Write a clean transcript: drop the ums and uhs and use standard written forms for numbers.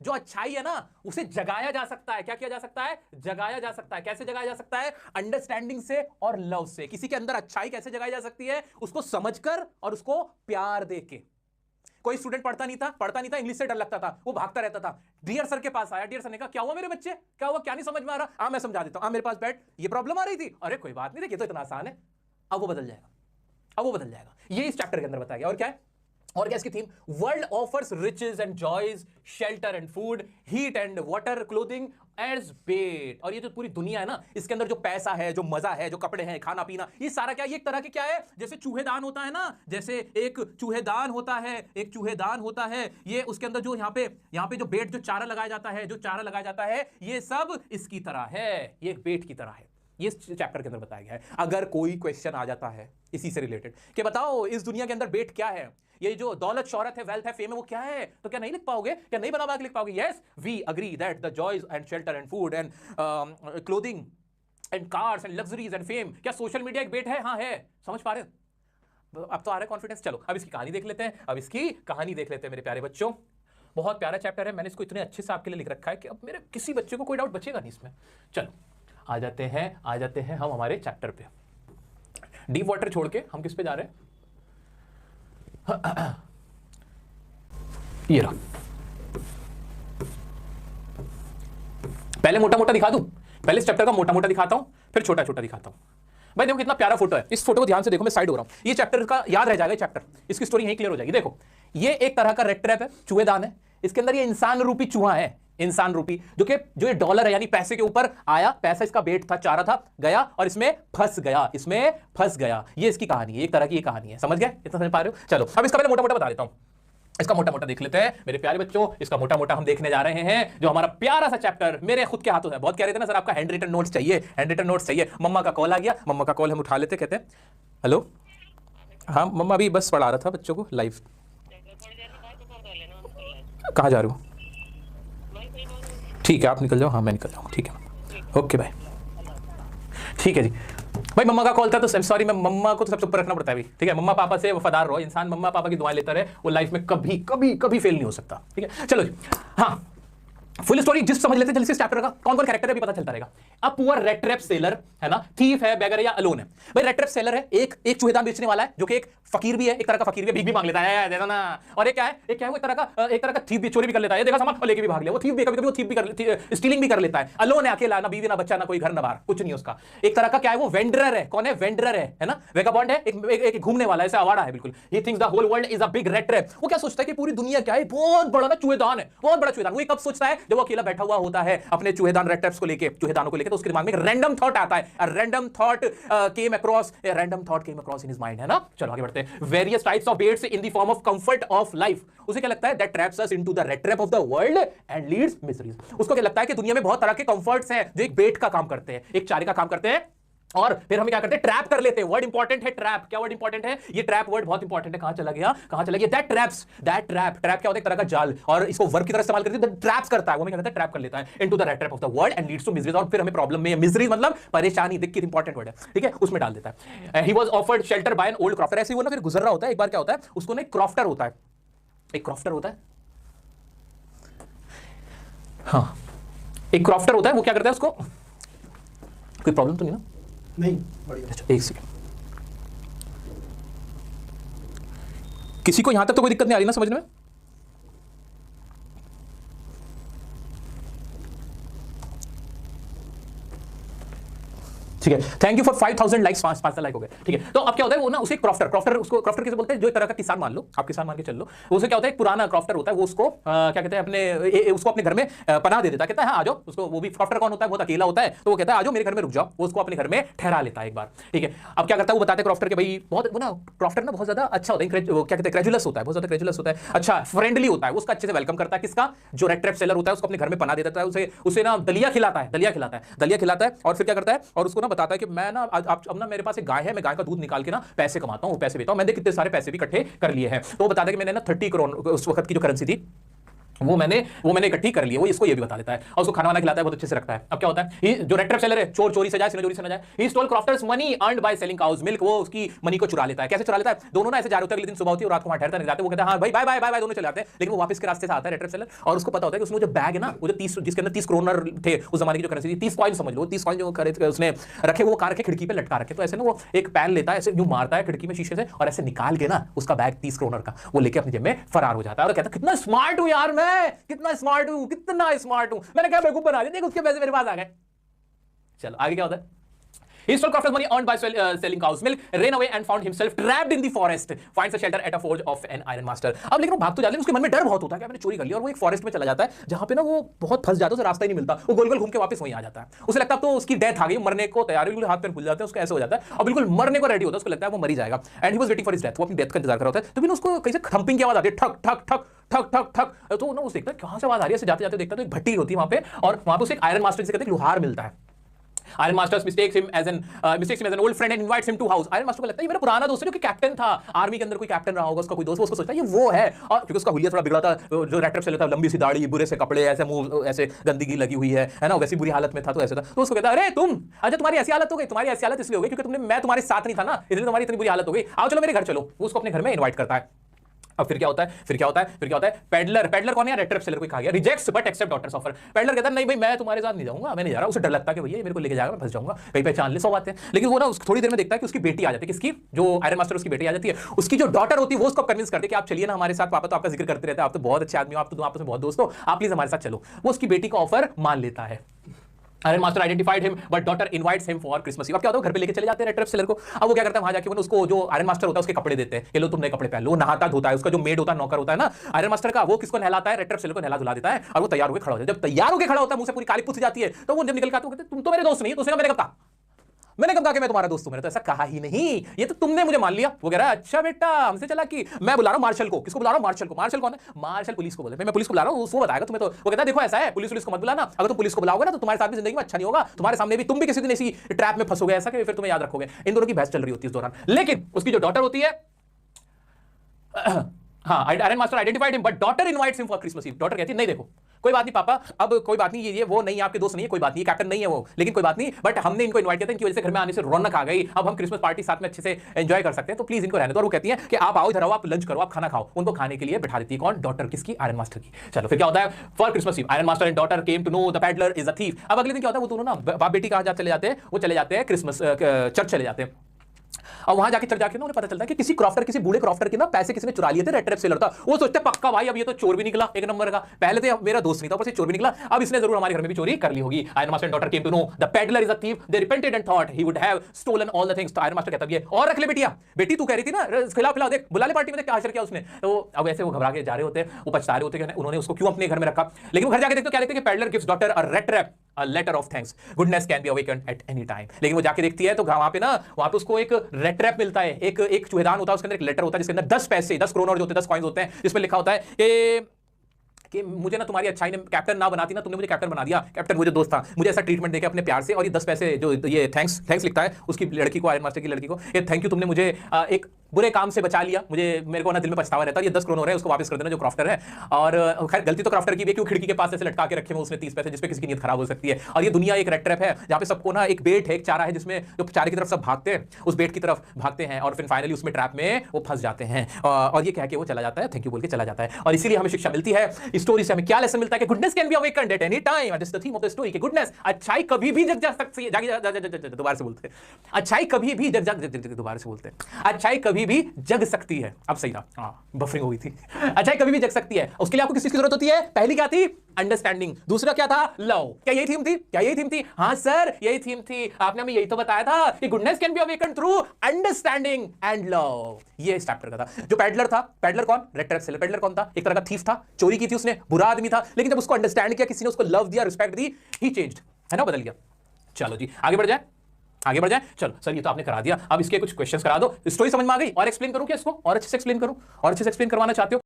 जो अच्छाई है ना उसे जगाया जा सकता है। क्या किया जा सकता है? जगाया जा सकता है। कैसे जगाया जा सकता है? अंडरस्टैंडिंग से और लव से। किसी के अंदर अच्छाई कैसे जगाई जा सकती है? उसको समझकर और उसको प्यार देके। कोई स्टूडेंट पढ़ता नहीं था, इंग्लिश से डर लगता था, वो भागता रहता था, डियर सर के पास आया, डियर सर ने कहा क्या हुआ मेरे बच्चे, क्या हुआ, क्या नहीं समझ में आ रहा, मैं समझा देता हूं, मेरे पास बैठ, ये प्रॉब्लम आ रही थी, अरे कोई बात नहीं, देखिए तो इतना आसान है। अब वो बदल जाएगा, अब वो बदल जाएगा। ये इस चैप्टर के अंदर बताया गया। और क्या है? और क्या इसकी थीम? World offers riches and joys, shelter and food, heat and water, clothing as bet. और ये जो पूरी दुनिया है ना, इसके अंदर जो पैसा है, जो मजा है, जो कपड़े हैं, खाना पीना, ये सारा क्या, ये एक तरह की क्या है, जैसे चूहेदान होता है ना, जैसे एक चूहेदान होता है, एक चूहेदान होता है, ये उसके अंदर जो यहाँ पे जो बेट, जो चारा लगाया जाता है, जो चारा लगाया जाता है, ये सब इसकी तरह है, ये एक बेट की तरह है। ये चैप्टर के अंदर बताया गया है। अगर कोई क्वेश्चन आ जाता है इसी से रिलेटेड कि बताओ इस दुनिया के अंदर बेट क्या है, ये जो दौलत, शौहरत है, वेल्थ है, फेम है, वो क्या है, तो क्या नहीं लिख पाओगे? क्या नहीं बना के लिख पाओगे? Yes, we agree that the joys and shelter and food and clothing and cars and luxuries and fame, क्या सोशल मीडिया एक बेट है? हाँ है। समझ पा रहे हो? अब तो आ रहा है कॉन्फिडेंस। चलो अब इसकी कहानी देख लेते हैं, अब इसकी कहानी देख लेते हैं मेरे प्यारे बच्चों। बहुत प्यारा चैप्टर है, मैंने इसको इतने अच्छे से आपके लिए लिख रखा है कि अब मेरे किसी बच्चे को कोई डाउट बचेगा नहीं इसमें। चलो आ जाते हैं हम हमारे चैप्टर पे। डीप वाटर छोड़ के हम किस पे जा रहे हैं? ये रहा। पहले मोटा मोटा दिखा दूं, पहले इस चैप्टर का मोटा मोटा दिखाता हूं, फिर छोटा छोटा दिखाता हूं। भाई देखो कितना प्यारा फोटो है, इस फोटो को ध्यान से देखो, मैं साइड हो रहा हूं, ये चैप्टर का याद रह जाएगा, चैप्टर इसकी स्टोरी यहीं क्लियर हो जाएगी। देखो ये एक तरह का रेड ट्रैप है, चूहेदान है, इसके अंदर ये इंसान रूपी चूहा है, इंसान रूपी, जो ये डॉलर है यानी पैसे के ऊपर आया, पैसा इसका बेट था, चारा था, गया और इसमें फंस गया। ये इसकी कहानी है, एक तरह की ये कहानी है। समझ गए? इतना समझ पा रहे हो? चलो अब इसका पहले मोटा मोटा बता देता हूं, इसका मोटा मोटा देख लेते हैं मेरे प्यारे बच्चों। इसका मोटा मोटा हम देखने जा रहे हैं, जो हमारा प्यारा सा चैप्टर मेरे खुद के हाथों है। बहुत कह रहे थे ना सर आपका हैंड रिटन नोट्स चाहिए, हैंड रिटन नोट्स चाहिए। मम्मा का कॉल आ गया, मम्मा का कॉल हम उठा लेते, कहते हैं हेलो, हाँ मम्मा अभी बस पढ़ा रहा था बच्चों को लाइव। कहाँ जा रहे हो? ठीक है आप निकल जाओ, हाँ मैं निकल जाऊँ, ठीक है ओके बाय। ठीक है जी भाई, मम्मा का कॉल था तो सॉरी, मैं मम्मा को तो सबसे ऊपर रखना पड़ता है अभी, ठीक है। मम्मा पापा से वफादार रहो, इंसान मम्मा पापा की दुआएं लेता रहे, वो लाइफ में कभी कभी कभी फेल नहीं हो सकता, ठीक है। चलो जी, हाँ फुल स्टोरी जिस समझ लेते हैं जल्दी से, चैप्टर का कौन कौन कैरेक्टर है भी पता चलता रहेगा। अब पुअर रेड ट्रैप सेलर है ना, थीफ है, बेगर है या अलोन है। भाई रेड ट्रैप सेलर है, एक चूहेदान बेचने वाला है, जो कि एक फकीर भी है, एक तरह का फकीर भी, भीख भी मांग लेता है, देना ना। और एक क्या है, वो एक तरह का थीफ भी, चोरी भी कर लेता है, देखा सामान लेके भी भाग लिया, वो थीफ भी, कभी वो थीफ भी कर, स्टीलिंग भी कर लेता है। अलोन है, अकेला, ना बीवी ना बच्चा ना कोई घर ना बाहर, कुछ नहीं उसका। एक तरह का क्या है, वो वेंडरर है। कौन है? वेंडरर है ना, वेगाबॉन्ड है, एक घूमने वाला है, ऐसा आवारा है बिल्कुल। He thinks the whole world is a big red trap. वो क्या सोचता है कि पूरी दुनिया क्या है, बहुत बड़ा ना चूहेदान है, बहुत बड़ा चूहेदान। वो कब सोचता है? जब वो अकेला बैठा हुआ होता है अपने चूहेदान रेड ट्रैप्स को लेके, चूहेदानों को लेके, तो उसके दिमाग में एक रैंडम थॉट आता है, random thought came across in his mind, है ना। चलो आगे बढ़ते हैं। Various types of baits in the form of comfort of life. उसे क्या लगता है? That traps us into the red trap of the world and leads miseries. उसको क्या लगता है कि दुनिया में बहुत तरह के कंफर्ट्स हैं जो एक बेट का काम करते हैं, एक चारे का काम करते हैं, और फिर हमें क्या करते हैं? ट्रैप कर लेते हैं। वर्ड इंपॉर्टेंट है, ट्रैप। क्या वर्ड इंपॉर्टेंट है? ये ट्रैप वर्ड बहुत इंपॉर्टेंट है। कहां चला गया? दैट ट्रैप्स, ट्रैप क्या होता है? एक तरह का जाल, और इसको वर्ब की तरह इस्तेमाल करते हैं, ट्रैप्स करता है, वो हमें क्या करता है? ट्रैप कर लेता है into the red trap of the world and leads to miseries. और फिर हमें प्रॉब्लम में, मिजरीज मतलब परेशानी, दिक्कत, इंपॉर्टेंट वर्ड है, ठीक है, उसमें डाल देता है। He was offered shelter by an old crofter. ऐसे ही वो ना फिर गुजर रहा होता है, एक बार क्या होता है, उसको ना एक क्रॉफ्टर होता है, एक क्रॉफ्टर होता है, हाँ एक क्रॉफ्टर होता है, वो क्या करता है, उसको कोई प्रॉब्लम तो नहीं ना? नहीं, बढ़िया। अच्छा एक सेकंड, किसी को यहां तक तो कोई दिक्कत नहीं आ रही ना समझने में? ठीक है, thank you for 5000 likes, 5 like हो गए, ठीक है। तो अब क्या होता है, वो ना उसे क्रॉफ्टर, उसको क्रॉफ्टर किसे बोलते हैं? जो एक तरह का किसान, मान लो आप किसान मान के चल लो, उसे क्या होता है, एक पुराना क्रॉफ्टर होता है, वो उसको क्या कहते हैं, उसको अपने घर में पनाह दे देता है, कहता है हाँ आ जाओ। उसको, वो भी क्रॉफ्टर कौन होता है, बहुत अकेला होता है, तो वो कहता है आ जाओ मेरे घर में रुक जाओ, वो उसको अपने घर में ठहरा लेता है एक बार, ठीक है। अब क्या करता है, वो बताते हैं क्रॉफ्टर के भाई, बहुत वो ना क्रॉफ्टर ना बहुत ज्यादा अच्छा होता है, क्या कहते हैं, क्रेजुलस होता है, बहुत ज्यादा क्रेजुलस होता है, अच्छा फ्रेंडली होता है, उसका अच्छे से वेलकम करता है। किसका? जो रेड ट्रैप सेलर होता है, उसको अपने घर में पनाह दे देता है, उसे ना दलिया खिलाता है, और फिर क्या करता है, और उसको ना बताता है कि मैं ना अब ना मेरे पास एक गाय है, मैं गाय का दूध निकाल के ना पैसे कमाता हूं, पैसे देता हूं, मैंने कितने सारे पैसे भी इकट्ठे कर लिए हैं। तो वो बताता है कि मैंने ना 30 करोड़ उस वक्त की जो करेंसी थी, वो मैंने इकट्ठी कर ली है, वो इसको ये भी बता देता है और उसको खाना वाना खिलाता है, बहुत अच्छे से रखता है। अब क्या होता है, जो रेड ट्रैप सेलर है, चोर चोरी से जाए, चोरी से ना जाए, he stole crofters money earned by selling cows milk, वो उसकी मनी को चुरा लेता है। कैसे चुरा लेता है, दोनों ना ऐसे जा रहे होते हैं, अगले दिन सुबह होती है और रात को वहां ठहरता नहीं जाते, वो कहता है हाँ भाई बाय बाय बाय बाय, दोनों चले जाते हैं, लेकिन वो वापस के रास्ते से आता है रेड ट्रैप सेलर, और उसको पता होता है कि उसमें जो बैग है ना, वो जो 30 जिसके अंदर 30 करोड़ थे उस जमाने की जो करेंसी थी, 30 कॉइन समझ लो, 30 कॉइन जो करे उसने रखे, वो कार के खिड़की पे लटका रखे। तो ऐसे ना वो एक पैन लेता है, ऐसे यूं मारता है खिड़की में शीशे से, और ऐसे निकाल के ना उसका बैग 30 करोड़ का वो लेके अपनी जेब में फरार हो जाता है, और कहता है कितना स्मार्ट हूं यार मैं, कितना स्मार्ट हूं, कितना स्मार्ट हूं, मैंने क्या बेवकूफ बना दिया, देख उसके पैसे मेरे पास आ गए। चलो आगे क्या होता है, he stole Crofter's money earned by selling cow's milk, ran away and found himself trapped in the forest, finds a shelter at a forge of an iron master। अब लेकिन वो भाग तो जाता है, उसके मन में डर बहुत होता है कि मैंने चोरी कर लिया, और वो एक फॉरेस्ट में चला जाता है जहां पे ना वो बहुत फंस जाता है, उसे रास्ता ही नहीं मिलता, वो गोल गोल घूम के वापस वहीं आ जाता है। उसे लगता है तो उसकी डेथ आ गई, मरने को तैयार, बिल्कुल हाथ पैर खुल जाते हैं, उसको ऐसे हो जाता है और बिल्कुल मरने को रेडी होता है, उसको लगता है वो मर ही जाएगा। And he was waiting for his death, वो अपनी डेथ का इंतजार कर रहा होता है, तो भी उसको कहीं से थंपिंग की आवाज आती है, ठक ठक ठक ठक ठक ठक, तो ना उसे देखता है कहां से आवाज आ रही है, जाते जाते देखता है तो एक भट्टी होती है वहां पे, और वहां पे उसे एक आयरन मास्टर जिसे कहते हैं लोहार मिलता है। Iron Master mistakes him as an old friend and invites him to house। Iron Master को लगता है ये मेरा पुराना दोस्त है, जो कि कैप्टन था, आर्मी के अंदर कोई कैप्टन रहा होगा, उसका कोई दोस्त, उसको सोचता है ये वो है, और क्योंकि उसका हुलिया थोड़ा बिगड़ा था, जो रेड ट्रैप सेलर था, लंबी सी दाढ़ी, बुरे से कपड़े, ऐसे मुंह, ऐसे गंदगी लगी हुई है ना, वैसी बुरी हालत में था, तो ऐसे था, तो उसको कहता है अरे तुम, अच्छा तुम्हारी ऐसी हालत हो गई, तुम्हारी ऐसी हालत इसलिए हो गई क्योंकि मैं तुम्हारे साथ नहीं था ना, इसलिए तुम्हारी इतनी बुरी हालत हो गई, आओ चलो मेरे घर चलो। वो उसको अपने घर में इन्वाइट करता है। अब फिर क्या होता है, पेडलर कौन है, रेड ट्रैप सेलर को खा गया, rejects but accept daughter's offer. Peddler कहता है नहीं भाई मैं तुम्हारे साथ नहीं जाऊंगा, मैं नहीं जा रहा, उसे डर लगता है कि भैया मेरे को लेके जाएगा, मैं फंस जाऊंगा, कहीं पहचान ले, 100 बातें। लेकिन वो ना थोड़ी देर में देखता है कि उसकी बेटी आ जाती है, किसकी, जो आयरन मास्टर उसकी बेटी आ जाती है, उसकी जो डॉटर होती है वो उसको कन्विंस करती है कि आप चलिए ना हमारे साथ, पापा तो आपका जिक्र करते रहते हैं, आप तो बहुत अच्छे आदमी हो, आप तो आपस में बहुत दोस्त हो, आप प्लीज हमारे साथ चलो। वो उसकी बेटी का ऑफर मान लेता है। Iron master identified him but daughter invites him for Christmas Eve. अब क्या होता है, घर पे लेके चले जाते हैं रेड ट्रैप सेलर को। अब वो क्या करता है, वहां जाके वो उसको, जो आयरन मास्टर होता है उसके कपड़े देते हैं, ये लो तुम नए कपड़े पहन लो, वो नहाता धोता है, उसका जो मेड होता है, नौकर होता है ना आयरन मास्टर का, वो किसको नहलाता है, रेड ट्रैप सेलर को नहला धुला देता है, और वो तैयार होकर खड़ा होता है। जब तैयार होकर खड़ा होता है, मुंह से पूरी काली पुछ जाती है, तो वो जब निकल के आता है, कहते तुम तो मेरे दोस्त नहीं, तो उसने कहा मैंने कब कहा कि मैं तुम्हारा दोस्त हूं, मैंने तो ऐसा कहा ही नहीं, ये तो तुमने मुझे मान लिया। वो कह रहा है अच्छा बेटा हमसे चला कि मैं बुला रहा हूं मार्शल को। किसको बुला रहा हूं, मार्शल को। मार्शल कौन है, मार्शल पुलिस को बोले, मैं पुलिस को बुला रहा हूं, वो बताएगा तुम्हें। तो वो कहता है देखो ऐसा है, पुलिस को मत बुलाना, अगर तुम पुलिस को बुलाओगे ना तो तुम्हारे साथ भी जिंदगी में अच्छा नहीं होगा, तुम्हारे सामने भी तुम भी किसी दिन ऐसी ट्रैप में फंसोगे, ऐसा कि फिर तुम्हें याद रखोगे। इन दोनों की बहस चल रही होती है इस दौरान, लेकिन उसकी जो डॉटर होती है, हाँ iron master identified him but daughter invites him for Christmas Eve. Daughter कहती है नहीं देखो कोई बात नहीं पापा, अब कोई बात नहीं, ये वो नहीं, आपके दोस्त नहीं है, कोई बात नहीं, कैप्टन नहीं है वो, लेकिन कोई बात नहीं, बट हमने इनको इनवाइट किया था, इनकी वजह से घर में आने से रौनक आ गई, अब हम क्रिसमस पार्टी साथ में अच्छे से एंजॉय कर सकते हैं, तो प्लीज इनको रहने दो। और वो कहती है कि आप आओ इधर आओ, आप लंच करो, आप खाना खाओ। उनको खाने के लिए बैठा देती है, कौन, डॉटर किसकी, आयरन मास्टर की। चलो फिर क्या होता है, for Christmas Eve iron master and daughter came to know the peddler is a thief. अब अगले दिन क्या होता है, वो दोनों ना बाप बेटी कहां चले जाते हैं, वो चले जाते हैं क्रिसमस चर्च चले जाते हैं, और वहां जाके चढ़ जाके ना उन्हें पता चलता है कि किसी क्रॉफ्टर, किसी बूढ़े क्रॉफ्टर के ना पैसे किसी ने चुरा लिए थे, रेड ट्रैप सेलर था। वो सोचते पक्का भाई अब ये तो चोर भी निकला एक नंबर का, पहले तो मेरा दोस्त नहीं था, ऊपर से चोर भी निकला, अब इसने जरूर हमारे घर में भी चोरी कर ली होगी। Iron master and daughter came to know the peddler is a thief, they repented and thought he would have stolen all the things. तो आयरन मास्टर कहता है और रख ले बेटिया, बेटी तू कह रही थी ना खिला देख, बुला ले पार्टी में, क्या हासिल किया उसने। तो अब ऐसे वो घबरा के जा रहे होते हैं, वो पछता रहे होते हैं उन्होंने उसको क्यों अपने घर में रखा। लेकिन वो घर जाके देखते क्या देखते हैं कि peddler gives daughter a red trap, a letter of thanks, goodness can be awakened at any time। लेकिन वो जाके देखती है तो वहां पे उसको एक रेड ट्रैप मिलता है, एक चूहेदान होता है, उसके अंदर एक लेटर होता है जिसके अंदर 10 पैसे, 10 करोड़ जो होते हैं, 10 कॉइन्स होते हैं, जिसमें लिखा होता है कि मुझे ना तुम्हारी अच्छाई ने कैप्टन ना बनाती ना, तुमने मुझे कैप्टन बना दिया, कैप्टन वो जो दोस्त था मुझे ऐसा ट्रीटमेंट देके अपने प्यार से, और ये 10 पैसे जो ये थैंक्स लिखता है उसकी लड़की को, आयरन मास्टर की लड़की को, ये थैंक यू तुमने मुझे एक बुरे काम से बचा लिया, मेरे को ना दिल में पछतावा रहता है, ये 10 करोड़ हो रहे हैं उसको वापस कर देना जो क्रॉफ्टर है। और खैर गलती तो क्रॉफ्टर की भी, क्यों खिड़की के पास ऐसे लटका के रखे हुए उसने 30 पैसे, जिसपे किसी की नीयत खराब हो सकती है। और ये दुनिया एक रेड ट्रैप है जहाँ पे सबको ना एक बेट है, एक चारा है, जिसमें जो चारे की तरफ सब भागते हैं, उस बेट की तरफ भागते हैं, और फिर फाइनली उसमें ट्रैप में वो फंस जाते हैं, और ये कह के वो चला जाता है, थैंक यू बोल के चला जाता है। और इसीलिए हमें शिक्षा मिलती है इस स्टोरी से, हमें क्या लेसन मिलता है कि goodness can be awakened at any time, that is the theme of the story, कि गुडनेस, अच्छाई कभी भी जग जा सकती है, दोबारा से बोलते हैं, अच्छाई कभी भी दोबारा से बोलते हैं, अच्छाई कभी भी जग सकती है। अब सही था, बफरिंग हो गई थी। अच्छाई कभी भी जग सकती है, उसके लिए आपको किस चीज की जरूरत होती है, पहली क्या थी, अंडरस्टैंडिंग, दूसरा क्या था, लव। क्या यही थीम थी, हाँ सर यही थीम थी, आपने हमें यही तो बताया था कि goodness can be awakened through understanding and love. ये इस चैप्टर का था। जो पेडलर था, पेडलर कौन, रेड ट्रैप सेलर। पेडलर कौन था, एक तरह का थीफ था, चोरी की थी उसने, बुरा आदमी था, लेकिन जब उसको अंडरस्टैंड किया, किसी ने उसको लव दिया, रिस्पेक्ट दी, ही चेंज्ड, है ना, बदल गया। चलो जी आगे बढ़ जाए। चलो सर ये तो आपने करा दिया, अब इसके कुछ क्वेश्चंस करा दो, स्टोरी समझ में आ गई, और एक्सप्लेन करूं क्या इसको, और अच्छे से एक्सप्लेन करूं, और अच्छे से एक्सप्लेन करवाना चाहते हो